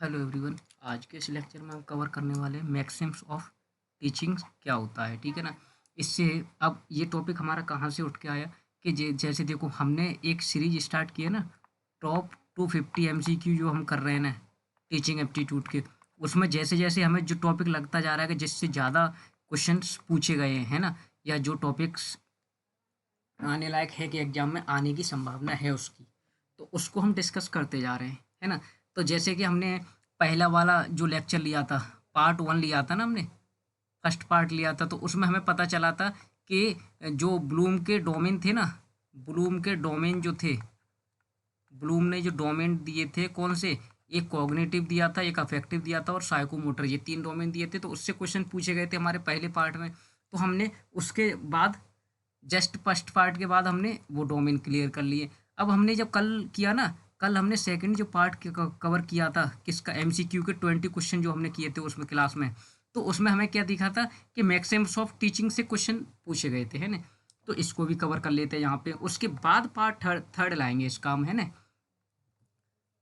Hello everyone. आज के इस लेक्चर में हम कवर करने वाले हैं मैक्सिम्स ऑफ टीचिंग क्या होता है। ठीक है ना। इससे अब ये टॉपिक हमारा कहाँ से उठ के आया कि जैसे देखो हमने एक सीरीज स्टार्ट की है ना, टॉप 250 MCQ जो हम कर रहे हैं ना टीचिंग एप्टीट्यूड के। उसमें जैसे जैसे हमें जो टॉपिक लगता जा रहा है कि जिससे ज़्यादा क्वेश्चंस पूछे गए हैं ना, या जो टॉपिक्स आने लायक है कि एग्जाम में आने की संभावना है उसकी, तो उसको हम डिस्कस करते जा रहे हैं, है ना। तो जैसे कि हमने पहला वाला जो लेक्चर लिया था, पार्ट 1 लिया था ना हमने, फर्स्ट पार्ट लिया था, तो उसमें हमें पता चला था कि जो ब्लूम के डोमेन थे ना, ब्लूम के डोमेन जो थे, ब्लूम ने जो डोमेन दिए थे कौन से, एक कॉग्निटिव दिया था, एक अफेक्टिव दिया था और साइकोमोटर, ये 3 डोमेन दिए थे। तो उससे क्वेश्चन पूछे गए थे हमारे पहले पार्ट में। तो हमने उसके बाद जस्ट फर्स्ट पार्ट के बाद हमने वो डोमेन क्लियर कर लिए। अब हमने जब कल किया ना, कल हमने सेकंड जो पार्ट कवर किया था किसका, MCQ के 20 क्वेश्चन जो हमने किए थे उसमें क्लास में। तो उसमें हमें क्या दिखा था कि मैक्सिम्स ऑफ टीचिंग से क्वेश्चन पूछे गए थे, है ना। तो इसको भी कवर कर लेते हैं यहाँ पे। उसके बाद पार्ट थर्ड लाएंगे इस काम, है ना।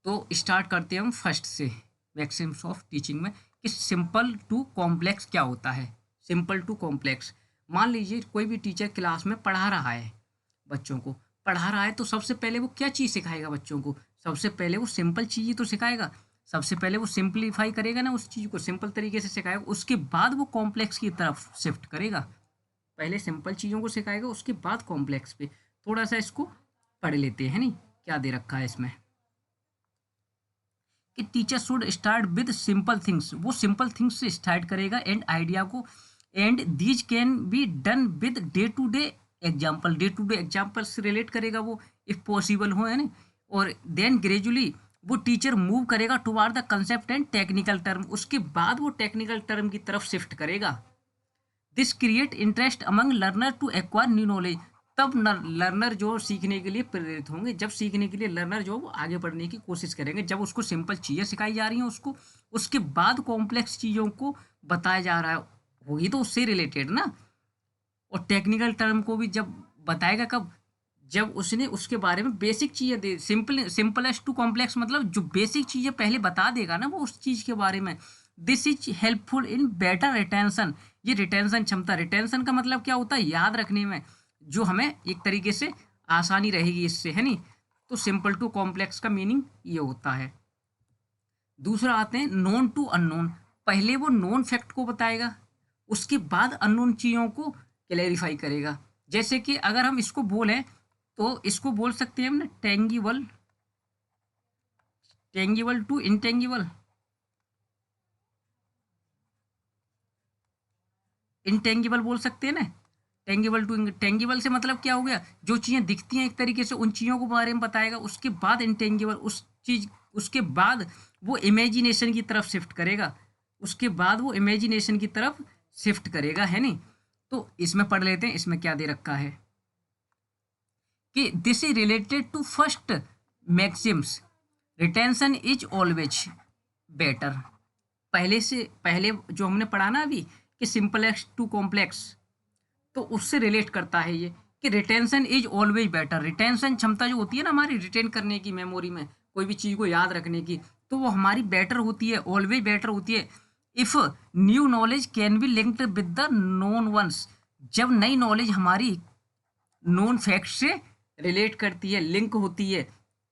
तो स्टार्ट करते हैं हम फर्स्ट से, मैक्सिम्स ऑफ टीचिंग में कि सिंपल टू कॉम्प्लेक्स क्या होता है। सिंपल टू कॉम्प्लेक्स, मान लीजिए कोई भी टीचर क्लास में पढ़ा रहा है, बच्चों को पढ़ा रहा है, तो सबसे पहले वो क्या चीज़ सिखाएगा बच्चों को, सबसे पहले वो सिंपल चीज़ें तो सिखाएगा। सबसे पहले वो सिंपलीफाई करेगा ना, उस चीज़ को सिंपल तरीके से सिखाएगा, उसके बाद वो कॉम्प्लेक्स की तरफ शिफ्ट करेगा। पहले सिंपल चीज़ों को सिखाएगा, उसके बाद कॉम्प्लेक्स पे। थोड़ा सा इसको पढ़ लेते हैं, नहीं क्या दे रखा है इसमें कि teacher should start with simple things, वो सिंपल थिंग्स से स्टार्ट करेगा एंड आइडिया को, and these can be done with day to day example, day to day example से रिलेट करेगा वो इफ पॉसिबल हो, है ना। और देन ग्रेजुअली वो टीचर मूव करेगा toward the concept and technical term, उसके बाद वो टेक्निकल टर्म की तरफ शिफ्ट करेगा। This create interest among learner to acquire new knowledge, तब लर्नर जो सीखने के लिए प्रेरित होंगे, जब सीखने के लिए लर्नर जो वो आगे बढ़ने की कोशिश करेंगे, जब उसको सिंपल चीज़ें सिखाई जा रही हैं उसको, उसके बाद कॉम्प्लेक्स चीज़ों को बताया जा रहा है, होगी तो उससे रिलेटेड ना। और टेक्निकल टर्म को भी जब बताएगा कब, जब उसने उसके बारे में बेसिक चीज़ें दे, सिंपलेस्ट टू कॉम्प्लेक्स मतलब जो बेसिक चीज़ें पहले बता देगा ना वो उस चीज़ के बारे में। This is helpful in better retention, ये रिटेंशन क्षमता, रिटेंशन का मतलब क्या होता है, याद रखने में जो हमें एक तरीके से आसानी रहेगी इससे, है नहीं। तो सिंपल टू कॉम्प्लेक्स का मीनिंग ये होता है। दूसरा आते हैं नोन टू अननोन, पहले वो नोन फैक्ट को बताएगा, उसके बाद अननोन चीज़ों को क्लैरिफाई करेगा। जैसे कि अगर हम इसको बोलें तो इसको बोल सकते हैं हम ना, टेंगिबल, टेंगिबल टू इंटेंगिबल, इंटेंगिबल बोल सकते हैं ना। टेंगिबल टू टेंगिबल से मतलब क्या हो गया, जो चीज़ें दिखती हैं एक तरीके से उन चीज़ों के बारे में बताएगा, उसके बाद इंटेंगिबल उस चीज़, उसके बाद वो इमेजिनेशन की तरफ शिफ्ट करेगा, उसके बाद वो इमेजिनेशन की तरफ शिफ्ट करेगा, है नहीं। तो इसमें पढ़ लेते हैं इसमें क्या दे रखा है कि this is related to first maxims, retention is always better. पहले से पहले जो हमने पढ़ा ना अभी कि सिंपलेक्स टू कॉम्प्लेक्स, तो उससे रिलेट करता है ये कि retention is always better, retention क्षमता जो होती है ना हमारी रिटेन करने की, मेमोरी में कोई भी चीज़ को याद रखने की, तो वो हमारी बेटर होती है, ऑलवेज बेटर होती है if new knowledge can be linked with the known once, जब नई नॉलेज हमारी नोन फैक्ट से रिलेट करती है, लिंक होती है,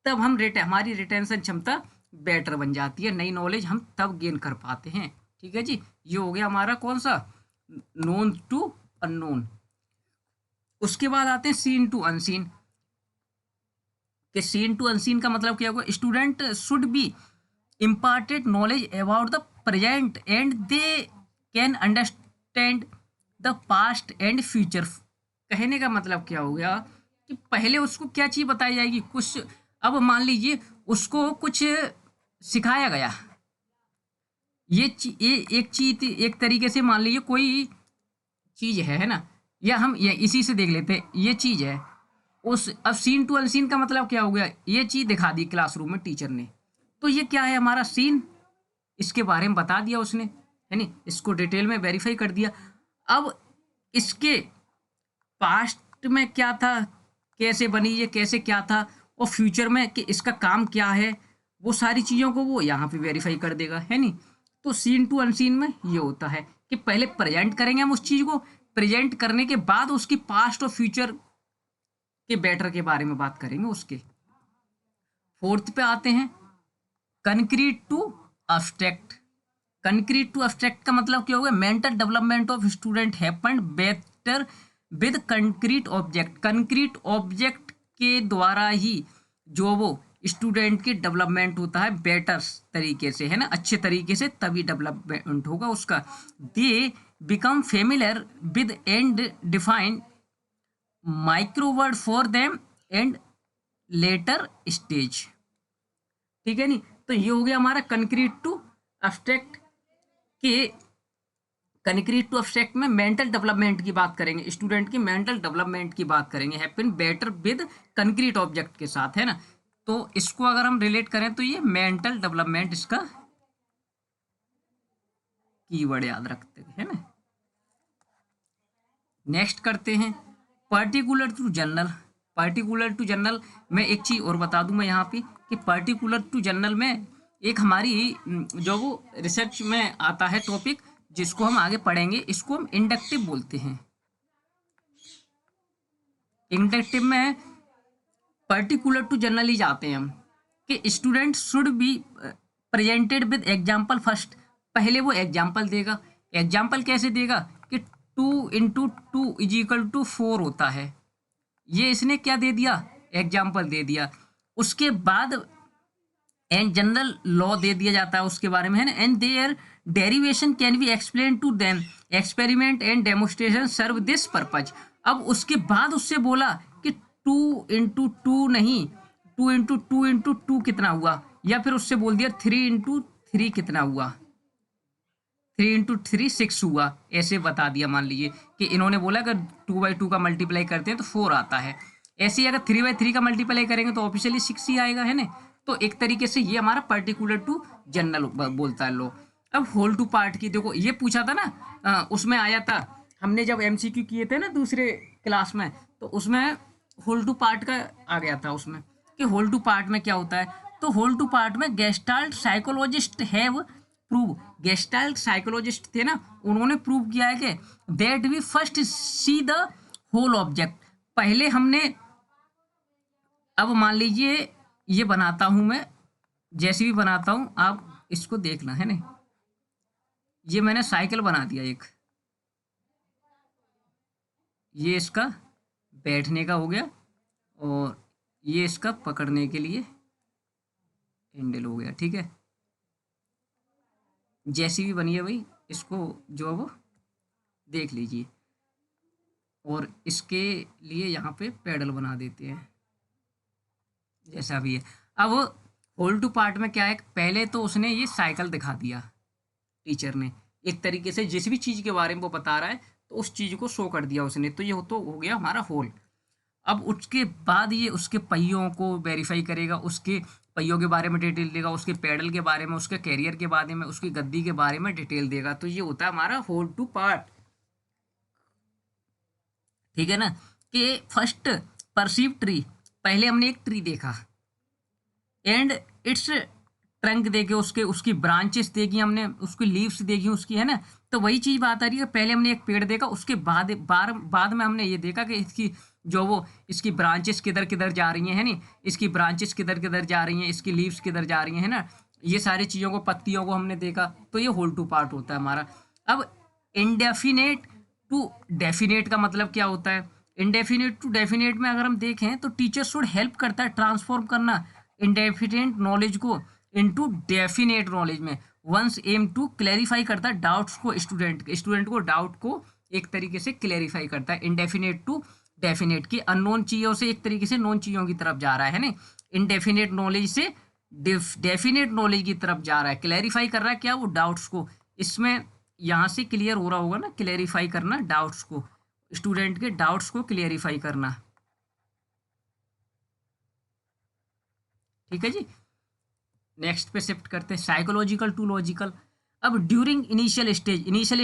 तब हम हमारी रिटेंशन क्षमता बेटर बन जाती है, नई नॉलेज हम तब गेन कर पाते हैं। ठीक है जी, ये हो गया हमारा कौन सा, नोन टू अननोन। उसके बाद आते हैं सीन टू अनसीन, कि सीन टू अनसीन का मतलब क्या होगा, student should be imparted knowledge about the present and they can understand the past and future। कहने का मतलब क्या हो गया कि पहले उसको क्या चीज़ बताई जाएगी, कुछ, अब मान लीजिए उसको कुछ सिखाया गया, ये एक चीज, एक तरीके से मान लीजिए कोई चीज़ है ना, या हम ये इसी से देख लेते हैं, ये चीज़ है उस, अब सीन टू अनसीन का मतलब क्या हो गया, ये चीज़ दिखा दी क्लासरूम में टीचर ने, तो ये क्या है हमारा सीन, इसके बारे में बता दिया उसने, है नहीं, इसको डिटेल में वेरीफाई कर दिया। अब इसके पास्ट में क्या था, कैसे बनी ये, कैसे क्या था, और फ्यूचर में कि इसका काम क्या है, वो सारी चीज़ों को वो यहाँ पे वेरीफाई कर देगा, है नहीं। तो सीन टू अनसीन में ये होता है कि पहले प्रेजेंट करेंगे हम उस चीज़ को, प्रेजेंट करने के बाद उसकी पास्ट और फ्यूचर के बेटर के बारे में बात करेंगे उसके। फोर्थ पे आते हैं concrete to abstract. Concrete to abstract का मतलब क्या होगा, mental development of student happened better with concrete object. Concrete object के द्वारा ही जो वो स्टूडेंट की डेवलपमेंट होता है बेटर तरीके से, है ना, अच्छे तरीके से, तभी डेवलपमेंट होगा उसका। They become familiar with and define micro word for them and later stage. ठीक है नी। तो ये हो गया हमारा कंक्रीट टू अब्स्ट्रैक्ट के। कंक्रीट टू अब्स्ट्रैक्ट में मेंटल डेवलपमेंट की बात करेंगे, स्टूडेंट की मेंटल डेवलपमेंट की बात करेंगे, happen better with concrete object के साथ, है ना। तो इसको अगर हम रिलेट करें तो ये मेंटल डेवलपमेंट इसका कीवर्ड याद रखते हैं, है ना। नेक्स्ट करते हैं particular to general. Particular to general में एक चीज़ और बता दूं मैं यहाँ पे कि पर्टिकुलर टू जनरल में एक हमारी जो वो रिसर्च में आता है टॉपिक जिसको हम आगे पढ़ेंगे, इसको हम इंडक्टिव बोलते हैं। इंडक्टिव में पर्टिकुलर टू जनरल ही जाते हैं हम कि student should be presented with example first. पहले वो एग्जाम्पल देगा। एग्जाम्पल कैसे देगा कि 2 × 2 = 4 होता है। ये इसने क्या दे दिया, एग्जाम्पल दे दिया। उसके बाद एंड जनरल लॉ दे दिया जाता है उसके बारे में, है ना। And their derivation can be explain to them, experiment and demonstration serve this purpose. अब उसके बाद उससे बोला कि 2 × 2 नहीं, 2 × 2 × 2 कितना हुआ, या फिर उससे बोल दिया 3 × 3 कितना हुआ, 3 × 3 6 हुआ, ऐसे बता दिया। मान लीजिए कि इन्होंने बोला अगर 2/2 का मल्टीप्लाई करते हैं तो 4 आता है, ऐसे ही अगर 3/3 का मल्टीप्लाई करेंगे तो ऑफिशियली 6 ही आएगा, है ना। तो एक तरीके से ये हमारा पर्टिकुलर टू जनरल बोलता है लो। अब होल टू पार्ट की देखो, ये पूछा था ना, उसमें आया था, हमने जब MCQ किए थे ना दूसरे क्लास में, तो उसमें होल टू पार्ट का आ गया था उसमें कि होल टू पार्ट में क्या होता है। तो होल टू पार्ट में gestalt psychologist have prove, gestalt psychologist थे ना, उन्होंने प्रूव किया है कि that we first see the whole object. पहले हमने, अब मान लीजिए ये बनाता हूं मैं, जैसे भी बनाता हूं आप इसको देखना, है ना। ये मैंने साइकिल बना दिया एक, ये इसका बैठने का हो गया और ये इसका पकड़ने के लिए हैंडल हो गया, ठीक है। जैसी भी बनी है भाई, इसको जो है वो देख लीजिए, और इसके लिए यहाँ पे पैडल बना देते हैं जैसा भी है। अब होल टू पार्ट में क्या है, पहले तो उसने ये साइकिल दिखा दिया टीचर ने, एक तरीके से जिस भी चीज़ के बारे में वो बता रहा है तो उस चीज़ को शो कर दिया उसने, तो ये तो हो गया हमारा होल। अब उसके बाद ये उसके पहियों को वेरीफाई करेगा, उसके पहियों के बारे में डिटेल देगा, उसके पैडल के बारे में, उसके कैरियर के बारे में, उसकी गद्दी के बारे में डिटेल देगा। तो ये होता है हमारा होल टू पार्ट, ठीक है ना। कि फर्स्ट परसीव ट्री, पहले हमने एक ट्री देखा एंड इट्स ट्रंक देखे, उसकी ब्रांचेस देखी हमने, उसकी लीव्स देखी उसकी, है ना। तो वही चीज़ बात आ रही है, पहले हमने एक पेड़ देखा, उसके बाद में हमने ये देखा कि इसकी जो वो इसकी ब्रांचेस किधर किधर जा रही हैं, है नी, इसकी ब्रांचेस किधर किधर जा रही हैं, इसकी लीव्स किधर जा रही हैं, है ना। ये सारी चीज़ों को, पत्तियों को हमने देखा, तो ये होल टू पार्ट होता है हमारा। अब इनडेफिनेट टू डेफिनेट का मतलब क्या होता है। इनडेफिनेट टू डेफिनेट में अगर हम देखें तो टीचर शुड हेल्प करता है ट्रांसफॉर्म करना इनडेफिनेट नॉलेज को इनटू डेफिनेट नॉलेज में। वंस एम टू क्लैरिफाई करता है डाउट्स को, स्टूडेंट को डाउट को एक तरीके से क्लैरिफाई करता है। इनडेफिनेट टू डेफिनेट की अननोन चीज़ों से एक तरीके से नोन चीज़ों की तरफ जा रहा है ना। इनडेफिनेट नॉलेज से डेफिनेट नॉलेज की तरफ जा रहा है, क्लैरिफाई कर रहा है क्या, वो डाउट्स को। इसमें यहाँ से क्लियर हो रहा होगा ना, क्लैरिफाई करना डाउट्स को, स्टूडेंट के डाउट्स को क्लैरिफाई करना, ठीक है जी। नेक्स्ट पे शिफ्ट करते हैं साइकोलॉजिकल टू लॉजिकल। अब ड्यूरिंग इनिशियल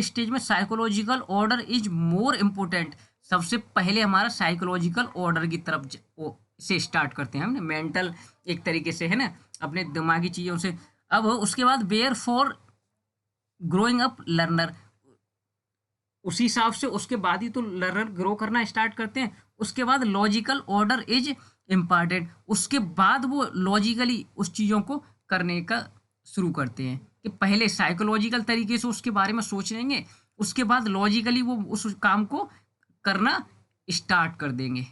स्टेज में psychological order is more important. सबसे पहले हमारा साइकोलॉजिकल ऑर्डर की तरफ से स्टार्ट करते हैं हमने, मेंटल एक तरीके से, है ना, अपने दिमागी चीज़ों से। अब उसके बाद where for growing up learner, उसी हिसाब से उसके बाद ही तो लर्नर ग्रो करना स्टार्ट करते हैं। उसके बाद लॉजिकल ऑर्डर इज इम्पॉर्टेंट, उसके बाद वो लॉजिकली उस चीज़ों को करने का शुरू करते हैं कि पहले साइकोलॉजिकल तरीके से उसके बारे में सोच लेंगे, उसके बाद लॉजिकली वो उस काम को करना स्टार्ट कर देंगे।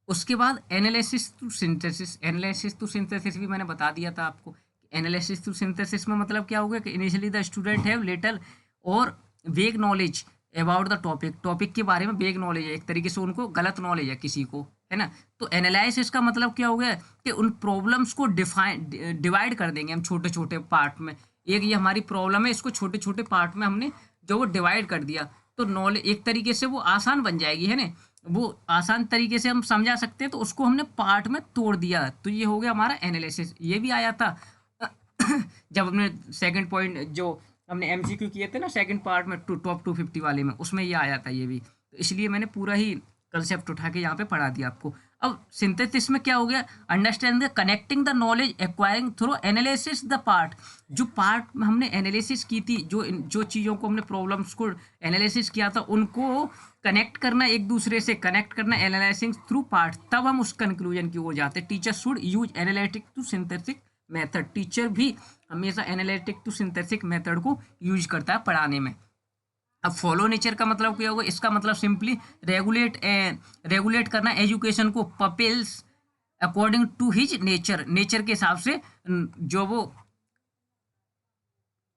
उसके बाद analysis to synthesis, analysis to synthesis भी मैंने बता दिया था आपको। एनालिसिस टू सिंथेसिस में मतलब क्या होगा कि initially the student have little और वेग knowledge about the topic, topic के बारे में वेग नॉलेज है, एक तरीके से उनको गलत नॉलेज है किसी को, है ना। तो एनालिसिस का मतलब क्या हो गया कि उन प्रॉब्लम्स को डिवाइड कर देंगे हम छोटे छोटे पार्ट में। एक ये हमारी प्रॉब्लम है, इसको छोटे छोटे पार्ट में हमने जो वो डिवाइड कर दिया, तो नॉलेज एक तरीके से वो आसान बन जाएगी, है ना। वो आसान तरीके से हम समझा सकते हैं, तो उसको हमने पार्ट में तोड़ दिया, तो ये हो गया हमारा एनालिसिस। ये भी आया था जब हमने सेकंड पॉइंट जो हमने एमसीक्यू किए थे ना सेकंड पार्ट में टॉप 250 वाले में, उसमें ये आया था ये भी, तो इसलिए मैंने पूरा ही कंसेप्ट उठा के यहाँ पे पढ़ा दिया आपको। अब सिंथेसिस में क्या हो गया, understand the connecting the knowledge acquiring through analysis the part, जो पार्ट में हमने एनालिसिस की थी, जो जो चीज़ों को हमने प्रॉब्लम्स को एनालिसिस किया था, उनको कनेक्ट करना, एक दूसरे से कनेक्ट करना, एनालिसिस थ्रू पार्ट, तब हम उस कंक्लूजन की ओर जाते हैं। Teacher should use analytic to synthetic method, teacher भी हमेशा एनालिटिक टू सिंथेटिक मेथड को यूज करता है पढ़ाने में। अब फॉलो नेचर का मतलब क्या होगा, इसका मतलब सिंपली रेगुलेट करना एजुकेशन को, pupils according to his nature, nature के हिसाब से जो वो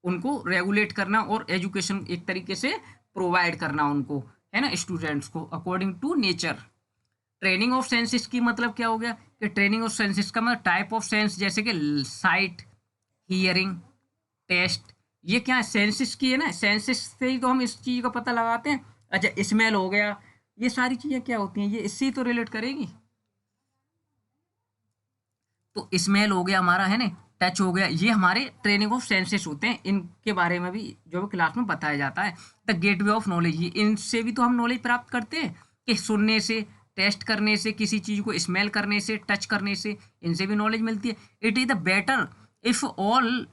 उनको रेगुलेट करना और एजुकेशन एक तरीके से प्रोवाइड करना उनको, है ना, स्टूडेंट्स को according to nature. Training of senses की मतलब क्या हो गया कि ट्रेनिंग ऑफ सेंसेस का मतलब टाइप ऑफ सेंस, जैसे कि साइट, हियरिंग, टेस्ट, ये क्या है, सेंसेस की है ना, सेंसेस से ही तो हम इस चीज़ का पता लगाते हैं। अच्छा स्मेल हो गया, ये सारी चीज़ें क्या होती हैं, ये इससे ही तो रिलेट करेगी। तो स्मेल हो गया हमारा, है ना, टच हो गया, ये हमारे ट्रेनिंग ऑफ सेंसेस होते हैं, इनके बारे में भी जो क्लास में बताया जाता है। द गेटवे ऑफ नॉलेज, ये इनसे भी तो हम नॉलेज प्राप्त करते हैं कि सुनने से, टेस्ट करने से, किसी चीज़ को स्मेल करने से, टच करने से, इनसे भी नॉलेज मिलती है। It is the better if all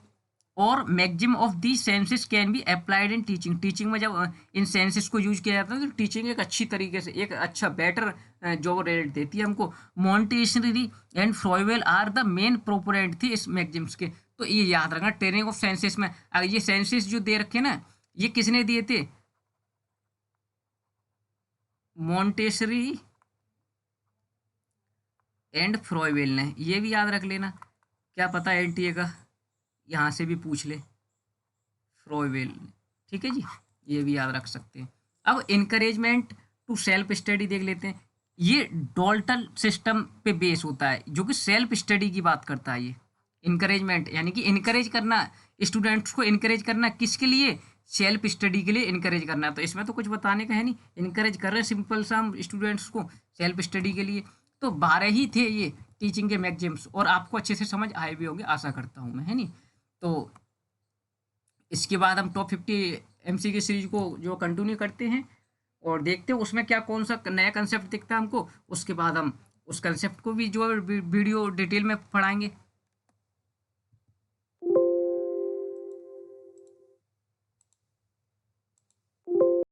और maximum of the senses can be applied in teaching, teaching में जब इन सेंसेस को यूज किया जाता है तो टीचिंग एक अच्छी तरीके से, एक अच्छा बेटर जो रेट देती है हमको। Montessori and Froebel are the main proponent थी इस मैक्सिम्स के। तो ये याद रखना ट्रेनिंग ऑफ सेंसेस में, अगर ये सेंसेस जो दे रखे ना, ये किसने दिए थे, मॉन्टेसरी एंड फ्रॉइवेल ने, ये भी याद रख लेना, क्या पता एनटीए का यहाँ से भी पूछ ले, फ्रॉइवेल, ठीक है जी, ये भी याद रख सकते हैं। अब इनकरेजमेंट टू सेल्फ स्टडी देख लेते हैं। ये डॉल्टन सिस्टम पे बेस होता है, जो कि सेल्फ स्टडी की बात करता है। ये इनकरेजमेंट यानी कि इनकरेज करना, स्टूडेंट्स को इनकरेज करना, किसके लिए, सेल्फ स्टडी के लिए इनकरेज करना। तो इसमें तो कुछ बताने का है नहीं, इनकरेज कर रहे हैं सिंपल सा हम स्टूडेंट्स को सेल्फ स्टडी के लिए। तो 12 ही थे ये टीचिंग के मैक्सिम्स, और आपको अच्छे से समझ आए भी होंगे, आशा करता हूँ मैं, है नहीं। तो इसके बाद हम टॉप 50 एमसी की सीरीज को जो कंटिन्यू करते हैं और देखते हैं उसमें क्या कौन सा नया कंसेप्ट दिखता है हमको। उसके बाद हम उस कंसेप्ट को भी जो वीडियो डिटेल में पढ़ाएंगे।